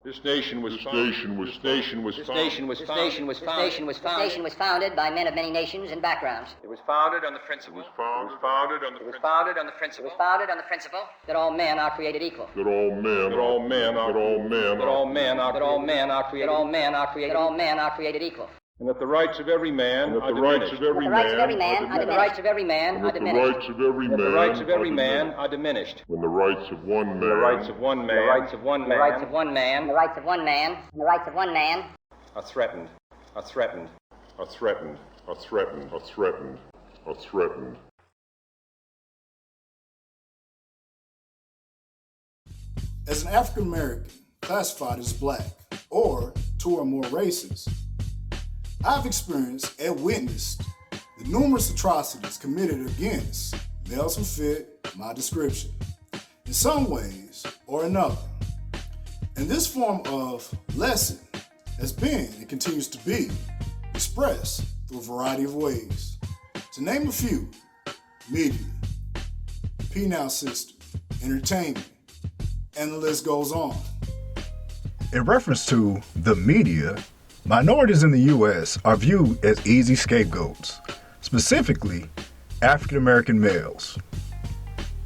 This nation was founded by men of many nations and backgrounds. It was founded on the principle. That all men are created equal. That all men are created equal. And that the rights of every man are diminished. The rights of every man are diminished. When the rights of one man are threatened. As an African American classified as black or two or more races, I've experienced and witnessed the numerous atrocities committed against males who fit my description in some ways or another. And this form of lesson has been and continues to be expressed through a variety of ways. To name a few: media, penal system, entertainment, and the list goes on. In reference to the media, minorities in the U.S. are viewed as easy scapegoats, specifically African American males.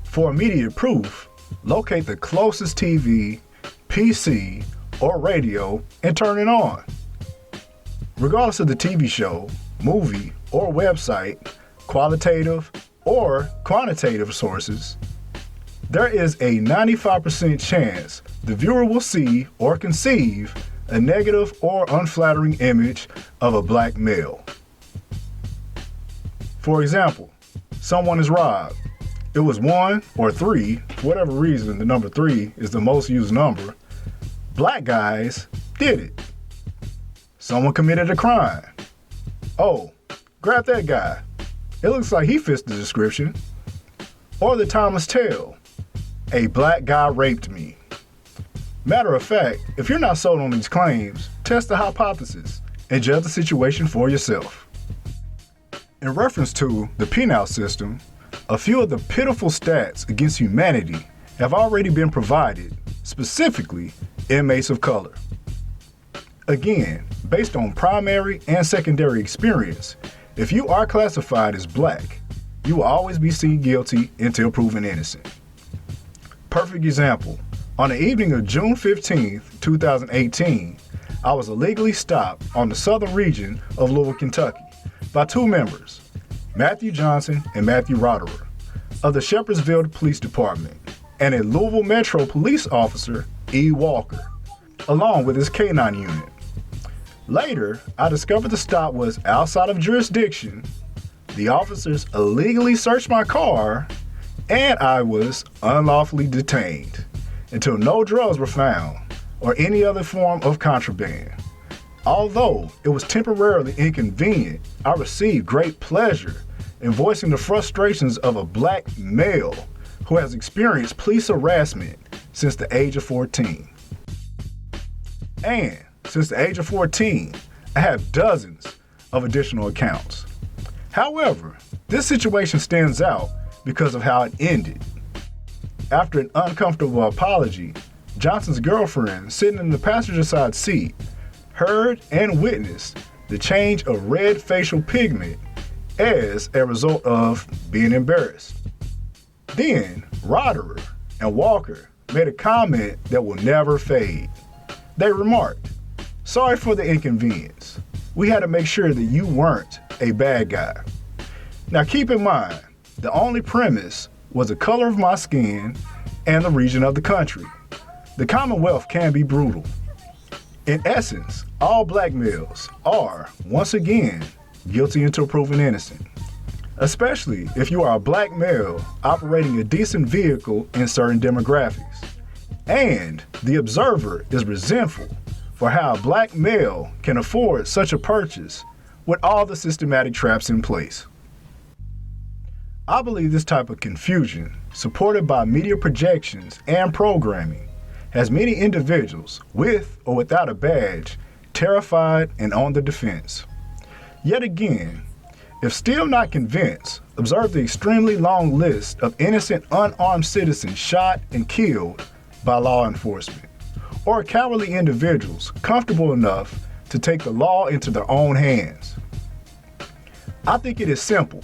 For immediate proof, locate the closest TV, PC, or radio and turn it on. Regardless of the TV show, movie, or website, qualitative or quantitative sources, there is a 95% chance the viewer will see or conceive a negative or unflattering image of a black male. For example, someone is robbed. It was 1 or 3, for whatever reason the number 3 is the most used number. Black guys did it. Someone committed a crime. Oh, grab that guy. It looks like he fits the description. Or the Thomas tale. A black guy raped me. Matter of fact, if you're not sold on these claims, test the hypothesis and judge the situation for yourself. In reference to the penal system, a few of the pitiful stats against humanity have already been provided, specifically inmates of color. Again, based on primary and secondary experience, if you are classified as black, you will always be seen guilty until proven innocent. Perfect example. On the evening of June 15, 2018, I was illegally stopped on the southern region of Louisville, Kentucky by two members, Matthew Johnson and Matthew Roderer, of the Shepherdsville Police Department, and a Louisville Metro police officer, E. Walker, along with his K-9 unit. Later, I discovered the stop was outside of jurisdiction, the officers illegally searched my car, and I was unlawfully detained until no drugs were found or any other form of contraband. Although it was temporarily inconvenient, I received great pleasure in voicing the frustrations of a black male who has experienced police harassment since the age of 14. And since the age of 14, I have dozens of additional accounts. However, this situation stands out because of how it ended. After an uncomfortable apology, Johnson's girlfriend, sitting in the passenger side seat, heard and witnessed the change of red facial pigment as a result of being embarrassed. Then, Roderer and Walker made a comment that will never fade. They remarked, "Sorry for the inconvenience. We had to make sure that you weren't a bad guy." Now keep in mind, the only premise was the color of my skin and the region of the country. The Commonwealth can be brutal. In essence, all black males are, once again, guilty until proven innocent. Especially if you are a black male operating a decent vehicle in certain demographics. And the observer is resentful for how a black male can afford such a purchase with all the systematic traps in place. I believe this type of confusion, supported by media projections and programming, has many individuals, with or without a badge, terrified and on the defense. Yet again, if still not convinced, observe the extremely long list of innocent unarmed citizens shot and killed by law enforcement, or cowardly individuals comfortable enough to take the law into their own hands. I think it is simple.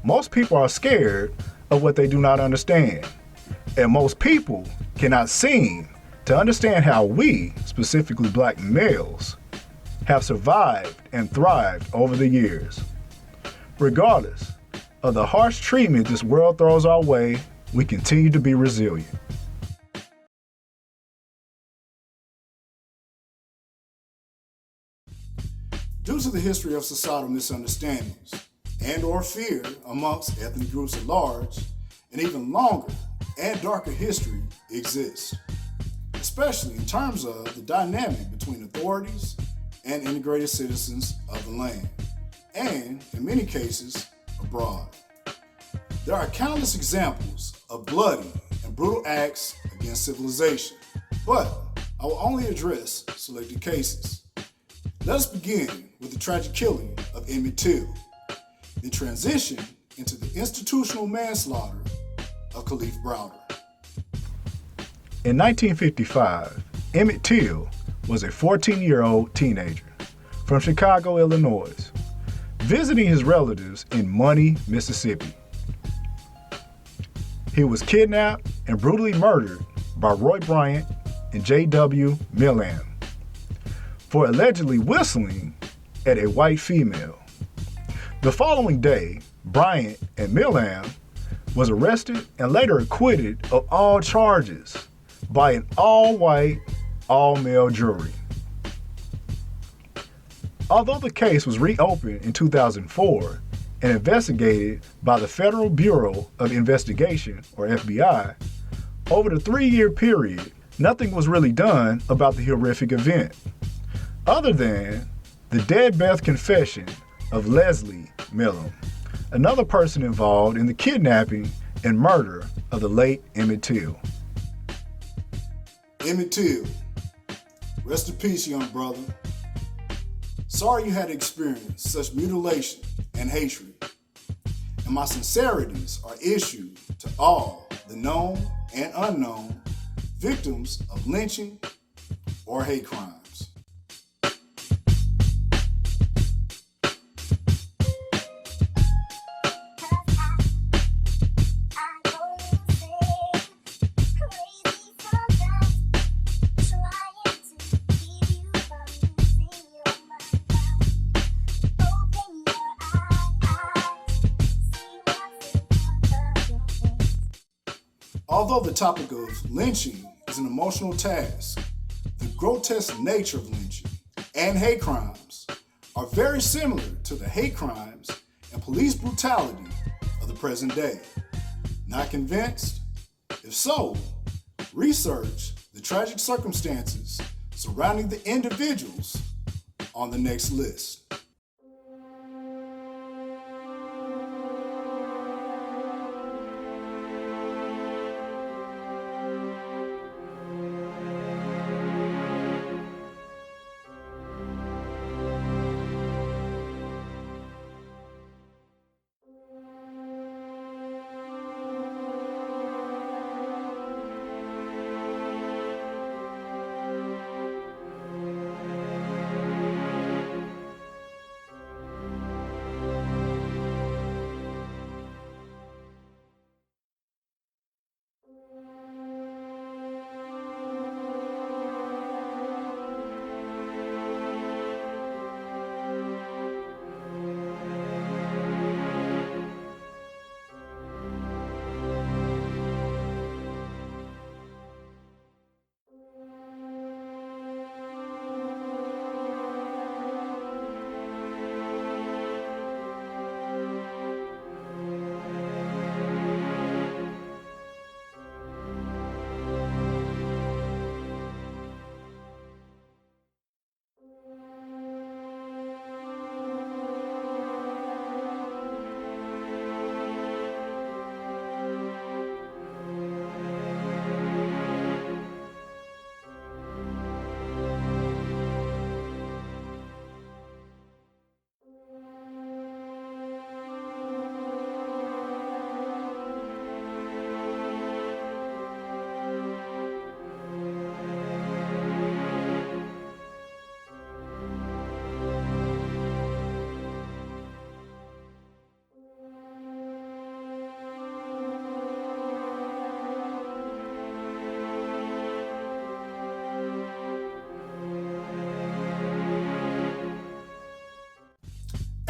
Most people are scared of what they do not understand, and most people cannot seem to understand how we, specifically black males, have survived and thrived over the years. Regardless of the harsh treatment this world throws our way, we continue to be resilient. Due to the history of societal misunderstandings and or fear amongst ethnic groups at large, an even longer and darker history exists, especially in terms of the dynamic between authorities and integrated citizens of the land, and in many cases, abroad. There are countless examples of bloody and brutal acts against civilization, but I will only address selected cases. Let us begin with the tragic killing of Emmett Till, then transition into the institutional manslaughter of Khalif Browder. In 1955, Emmett Till was a 14-year-old teenager from Chicago, Illinois, visiting his relatives in Money, Mississippi. He was kidnapped and brutally murdered by Roy Bryant and J.W. Melanin for allegedly whistling at a white female. The following day, Bryant and Melanin was arrested and later acquitted of all charges by an all-white, all-male jury. Although the case was reopened in 2004 and investigated by the Federal Bureau of Investigation, or FBI, over the 3-year period, nothing was really done about the horrific event, other than the deathbed confession of Leslie Millum, another person involved in the kidnapping and murder of the late Emmett Till. Emmett Till, rest in peace, young brother. Sorry you had to experience such mutilation and hatred, and my sincerities are issued to all the known and unknown victims of lynching or hate crimes. Although the topic of lynching is an emotional task, the grotesque nature of lynching and hate crimes are very similar to the hate crimes and police brutality of the present day. Not convinced? If so, research the tragic circumstances surrounding the individuals on the next list.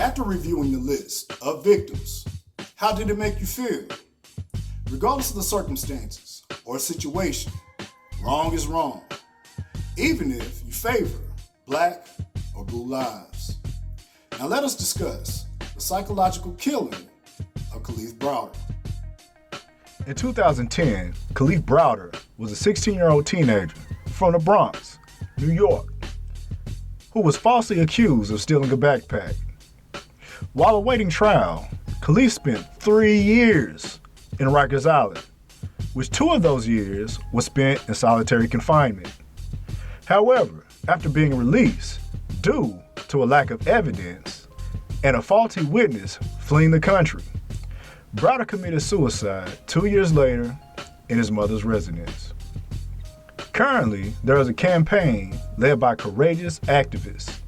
After reviewing the list of victims, how did it make you feel? Regardless of the circumstances or situation, wrong is wrong, even if you favor black or blue lives. Now let us discuss the psychological killing of Kalief Browder. In 2010, Kalief Browder was a 16-year-old teenager from the Bronx, New York, who was falsely accused of stealing a backpack. While awaiting trial, Kalief spent 3 years in Rikers Island, which 2 of those years was spent in solitary confinement. However, after being released due to a lack of evidence and a faulty witness fleeing the country, Browder committed suicide 2 years later in his mother's residence. Currently, there is a campaign led by courageous activists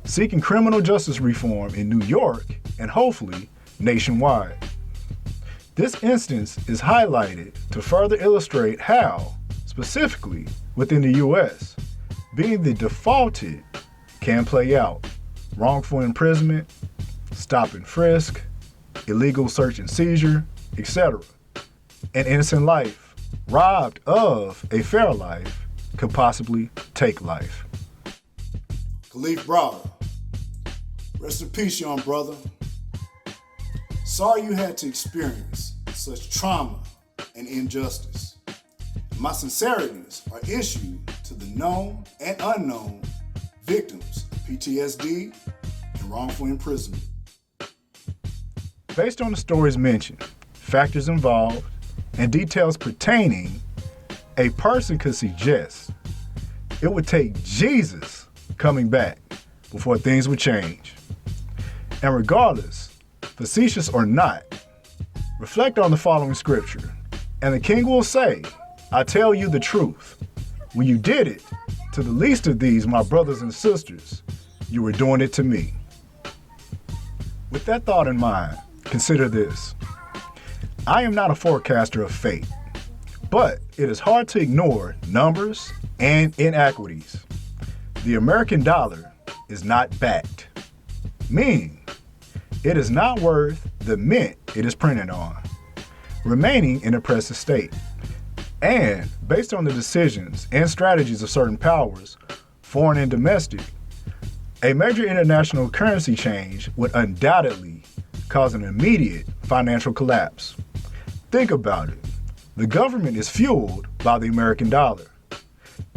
seeking criminal justice reform in New York and hopefully nationwide. This instance is highlighted to further illustrate how, specifically within the U.S., being the defaulted can play out. Wrongful imprisonment, stop and frisk, illegal search and seizure, etc. An innocent life, robbed of a fair life, could possibly take life. Kalief Browder, rest in peace, young brother. Sorry you had to experience such trauma and injustice. My sincerities are issued to the known and unknown victims of PTSD and wrongful imprisonment. Based on the stories mentioned, factors involved, and details pertaining, a person could suggest it would take Jesus coming back before things would change. And regardless, facetious or not, reflect on the following scripture, and the king will say, I tell you the truth. When you did it to the least of these, my brothers and sisters, you were doing it to me. With that thought in mind, consider this. I am not a forecaster of fate, but it is hard to ignore numbers and inequities. The American dollar is not backed, meaning it is not worth the mint it is printed on, remaining in a oppressive state. And based on the decisions and strategies of certain powers, foreign and domestic, a major international currency change would undoubtedly cause an immediate financial collapse. Think about it. The government is fueled by the American dollar.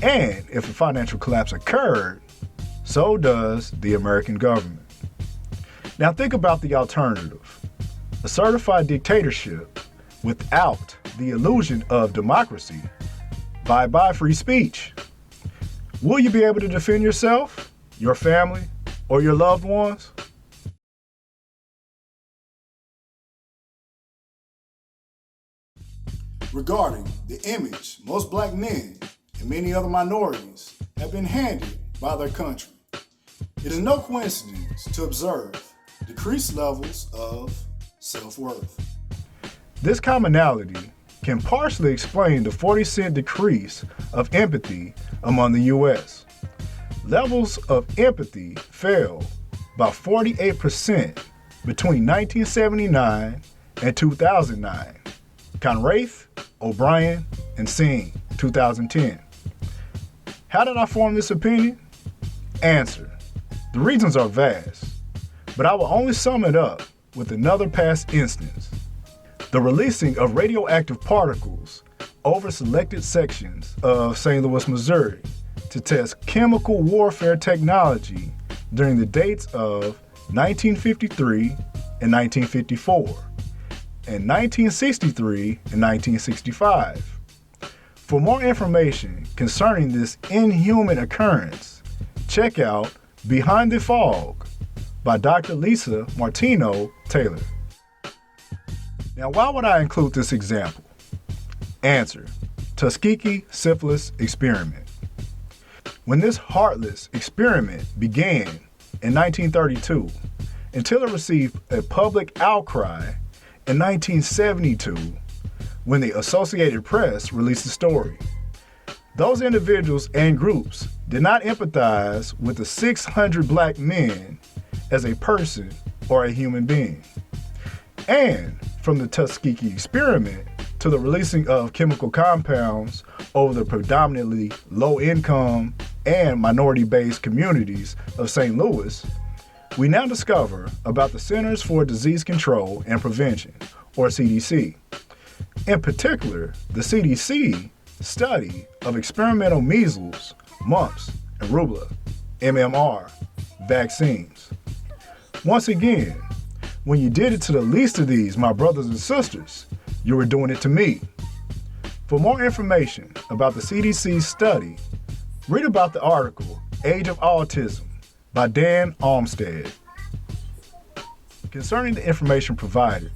And if a financial collapse occurred, so does the American government. Now think about the alternative. A certified dictatorship without the illusion of democracy. Bye-bye free speech. Will you be able to defend yourself, your family, or your loved ones? Regarding the image most black men and many other minorities have been handed by their country, it is no coincidence to observe decreased levels of self-worth. This commonality can partially explain the 40-cent decrease of empathy among the U.S. Levels of empathy fell by 48% between 1979 and 2009. Conraith, O'Brien, and Singh, 2010. How did I form this opinion? Answer: the reasons are vast, but I will only sum it up with another past instance. The releasing of radioactive particles over selected sections of St. Louis, Missouri to test chemical warfare technology during the dates of 1953 and 1954, and 1963 and 1965. For more information concerning this inhuman occurrence, check out Behind the Fog by Dr. Lisa Martino Taylor. Now, why would I include this example? Answer: Tuskegee syphilis experiment. When this heartless experiment began in 1932, until it received a public outcry in 1972, when the Associated Press released the story. Those individuals and groups did not empathize with the 600 black men as a person or a human being. And from the Tuskegee experiment to the releasing of chemical compounds over the predominantly low-income and minority-based communities of St. Louis, we now discover about the Centers for Disease Control and Prevention, or CDC. In particular, the CDC study of experimental measles, mumps, and rubella, MMR, vaccines. Once again, when you did it to the least of these, my brothers and sisters, you were doing it to me. For more information about the CDC study, read about the article, Age of Autism, by Dan Olmsted. Concerning the information provided,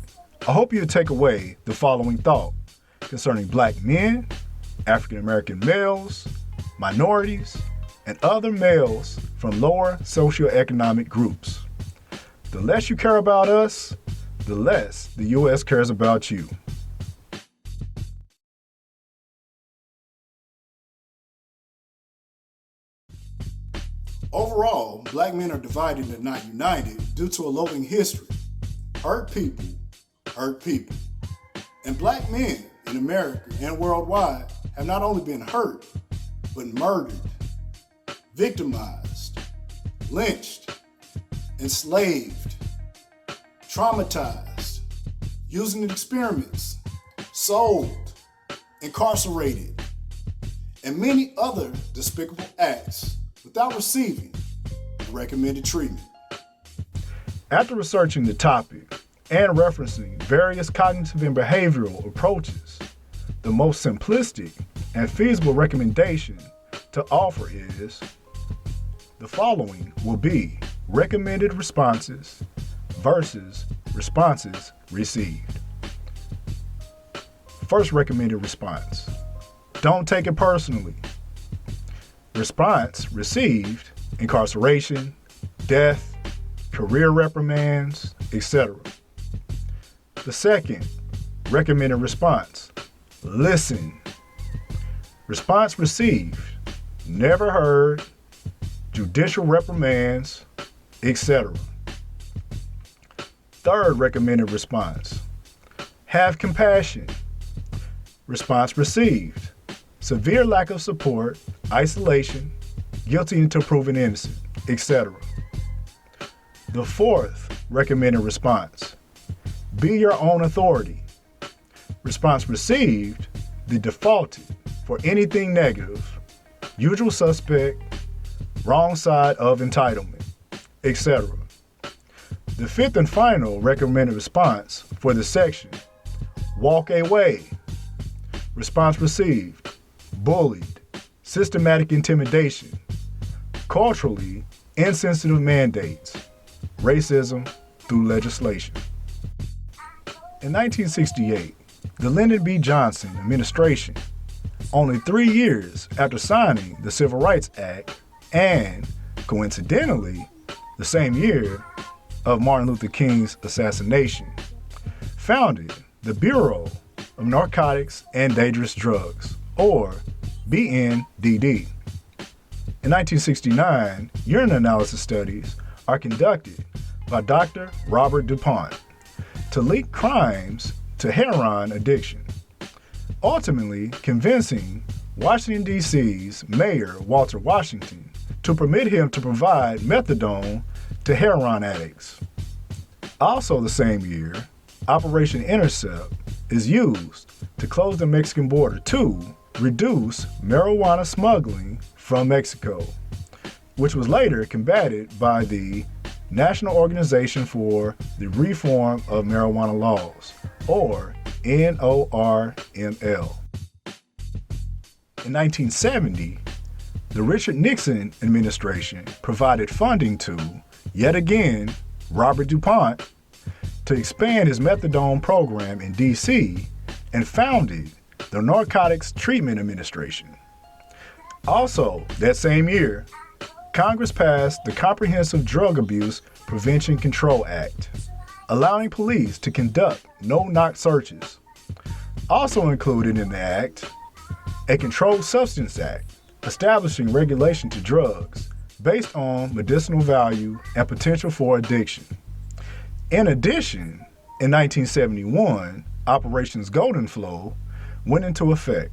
I hope you take away the following thought concerning Black men, African American males, minorities, and other males from lower socioeconomic groups. The less you care about us, the less the U.S. cares about you. Overall, black men are divided and not united due to a loving history. Hurt people hurt people. And black men in America and worldwide have not only been hurt, but murdered, victimized, lynched, enslaved, traumatized, used in experiments, sold, incarcerated, and many other despicable acts without receiving the recommended treatment. After researching the topic and referencing various cognitive and behavioral approaches, the most simplistic and feasible recommendation to offer is the following will be recommended responses versus responses received. First recommended response: don't take it personally. Response received: incarceration, death, career reprimands, etc. The second recommended response: listen. Response received: never heard, judicial reprimands, etc. Third recommended response: have compassion. Response received: severe lack of support, isolation, guilty until proven innocent, etc. The fourth recommended response: be your own authority. Response received: the defaulted for anything negative, usual suspect, wrong side of entitlement, etc. The fifth and final recommended response for this section: walk away. Response received: bullied, systematic intimidation, culturally insensitive mandates, racism through legislation. In 1968, the Lyndon B. Johnson administration, only 3 years after signing the Civil Rights Act, and coincidentally, the same year of Martin Luther King's assassination, founded the Bureau of Narcotics and Dangerous Drugs, or BNDD. In 1969, urine analysis studies are conducted by Dr. Robert DuPont to link crimes to heroin addiction, ultimately convincing Washington, D.C.'s Mayor Walter Washington to permit him to provide methadone to heroin addicts. Also the same year, Operation Intercept is used to close the Mexican border to reduce marijuana smuggling from Mexico, which was later combated by the National Organization for the Reform of Marijuana Laws, or NORML. In 1970, the Richard Nixon administration provided funding to, yet again, Robert DuPont to expand his methadone program in D.C. and founded the Narcotics Treatment Administration. Also, that same year, Congress passed the Comprehensive Drug Abuse Prevention Control Act, allowing police to conduct no-knock searches. Also included in the act, a Controlled Substance Act, establishing regulation to drugs based on medicinal value and potential for addiction. In addition, in 1971, Operations Golden Flow went into effect,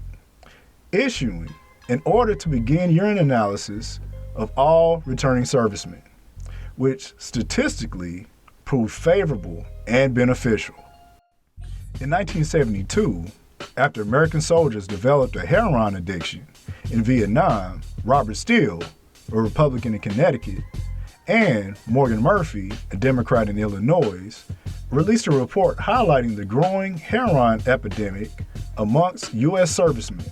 issuing an order to begin urine analysis of all returning servicemen, which statistically proved favorable and beneficial. In 1972, after American soldiers developed a heroin addiction in Vietnam, Robert Steele, a Republican in Connecticut, and Morgan Murphy, a Democrat in Illinois, released a report highlighting the growing heroin epidemic amongst U.S. servicemen.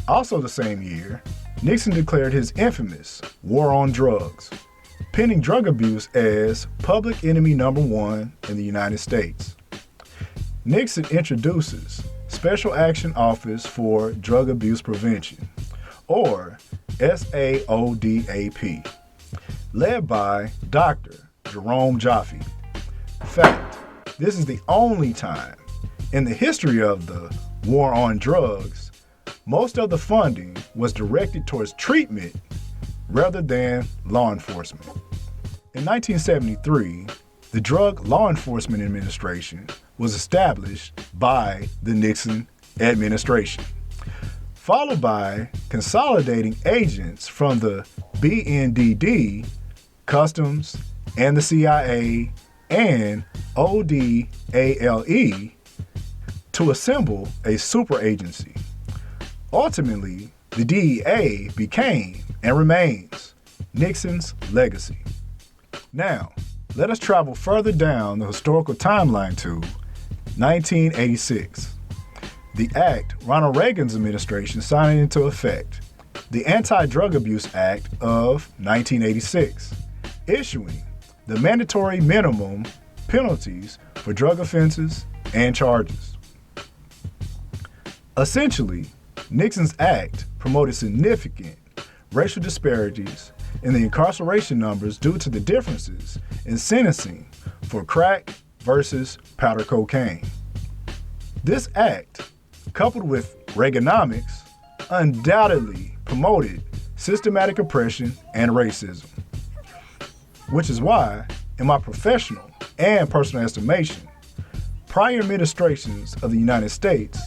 Also the same year, Nixon declared his infamous War on Drugs, pinning drug abuse as public enemy number one in the United States. Nixon introduces Special Action Office for Drug Abuse Prevention, or SAODAP, led by Dr. Jerome Jaffe. In fact, this is the only time in the history of the War on Drugs most of the funding was directed towards treatment rather than law enforcement. In 1973, the Drug Law Enforcement Administration was established by the Nixon administration, followed by consolidating agents from the BNDD, Customs, and the CIA, and ODALE to assemble a super agency. Ultimately, the DEA became and remains Nixon's legacy. Now, let us travel further down the historical timeline to 1986. The act Ronald Reagan's administration signed into effect, the Anti-Drug Abuse Act of 1986, issuing the mandatory minimum penalties for drug offenses and charges. Essentially, Nixon's act promoted significant racial disparities in the incarceration numbers due to the differences in sentencing for crack versus powder cocaine. This act, coupled with Reaganomics, undoubtedly promoted systematic oppression and racism, which is why, in my professional and personal estimation, prior administrations of the United States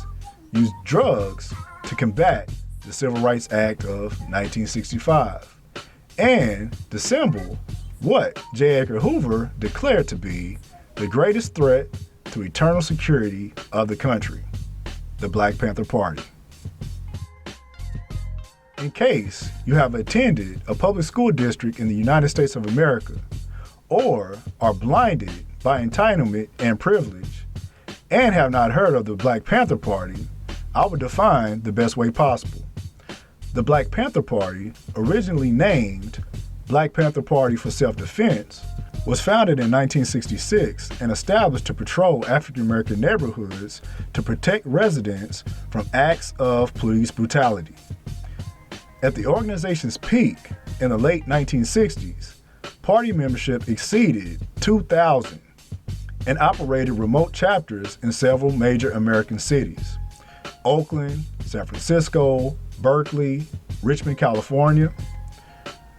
used drugs to combat the Civil Rights Act of 1965 and dissemble what J. Edgar Hoover declared to be the greatest threat to eternal security of the country, the Black Panther Party. In case you have attended a public school district in the United States of America or are blinded by entitlement and privilege and have not heard of the Black Panther Party, I would define the best way possible. The Black Panther Party, originally named Black Panther Party for Self-Defense, was founded in 1966 and established to patrol African American neighborhoods to protect residents from acts of police brutality. At the organization's peak in the late 1960s, party membership exceeded 2,000 and operated remote chapters in several major American cities: Oakland, San Francisco, Berkeley, Richmond, California,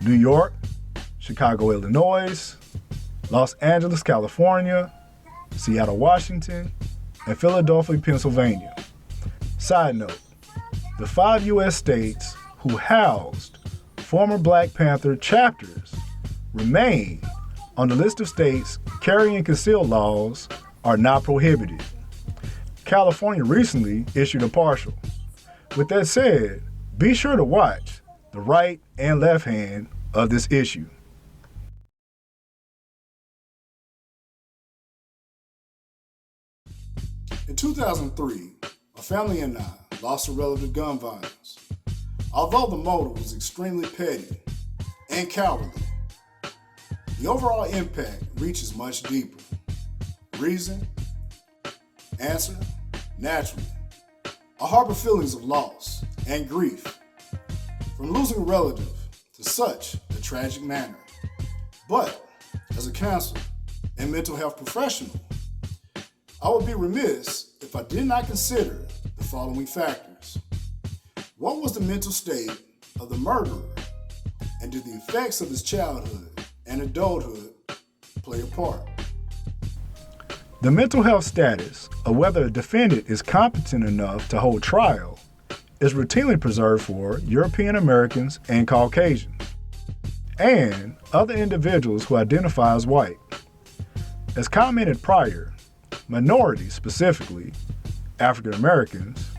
New York, Chicago, Illinois, Los Angeles, California, Seattle, Washington, and Philadelphia, Pennsylvania. Side note, the 5 U.S. states who housed former Black Panther chapters remain on the list of states carry and conceal laws are not prohibited. California recently issued a partial. With that said, be sure to watch the right and left hand of this issue. In 2003, my family and I lost a relative to gun violence. Although the motive was extremely petty and cowardly, the overall impact reaches much deeper. Reason? Answer? Naturally, I harbor feelings of loss and grief from losing a relative to such a tragic manner. But as a counselor and mental health professional, I would be remiss if I did not consider the following factors. What was the mental state of the murderer, and did the effects of his childhood and adulthood play a part? The mental health status of whether a defendant is competent enough to hold trial is routinely preserved for European Americans and Caucasians, and other individuals who identify as white. As commented prior, minorities, specifically African Americans,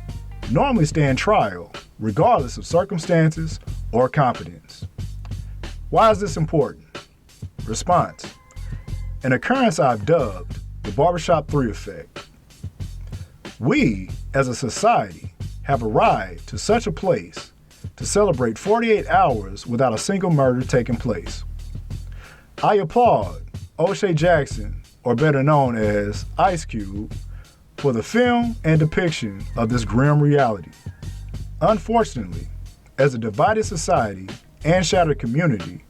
normally stand trial regardless of circumstances or competence. Why is this important? Response: an occurrence I've dubbed the Barbershop 3 effect. We, as a society, have arrived to such a place to celebrate 48 hours without a single murder taking place. I applaud O'Shea Jackson, or better known as Ice Cube, for the film and depiction of this grim reality. Unfortunately, as a divided society and shattered community,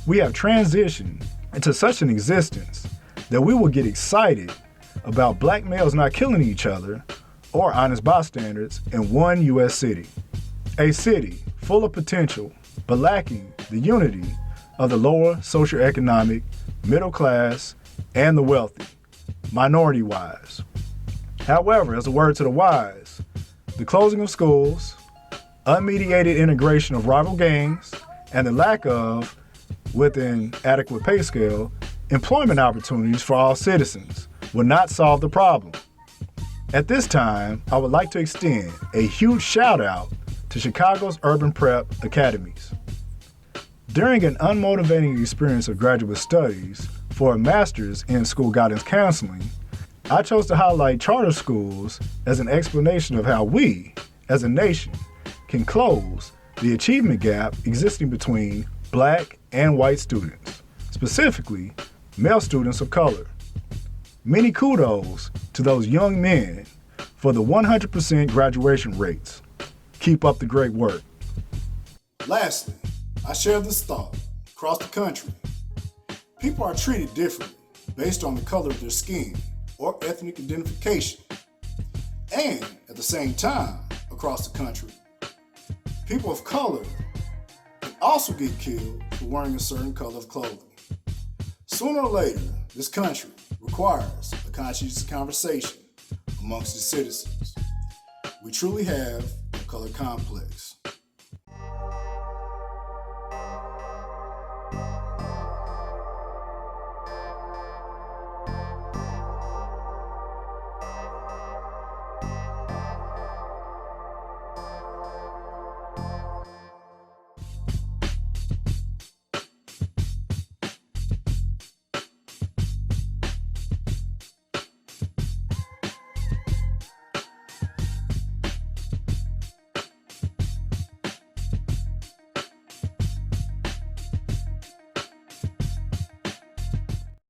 we have transitioned into such an existence that we will get excited about black males not killing each other or honest bystanders in one U.S. city. A city full of potential, but lacking the unity of the lower socioeconomic, middle class, and the wealthy, minority-wise. However, as a word to the wise, the closing of schools, unmediated integration of rival gangs, and the lack of, within adequate pay scale, employment opportunities for all citizens will not solve the problem. At this time, I would like to extend a huge shout out to Chicago's urban prep academies. During an unmotivating experience of graduate studies for a master's in school guidance counseling, I chose to highlight charter schools as an explanation of how we, as a nation, can close the achievement gap existing between black and white students, specifically male students of color. Many kudos to those young men for the 100% graduation rates. Keep up the great work. Lastly, I share this thought. Across the country, people are treated differently based on the color of their skin or ethnic identification. And at the same time, across the country, people of color can also get killed for wearing a certain color of clothing. Sooner or later, this country requires a conscientious conversation amongst its citizens. We truly have a color complex.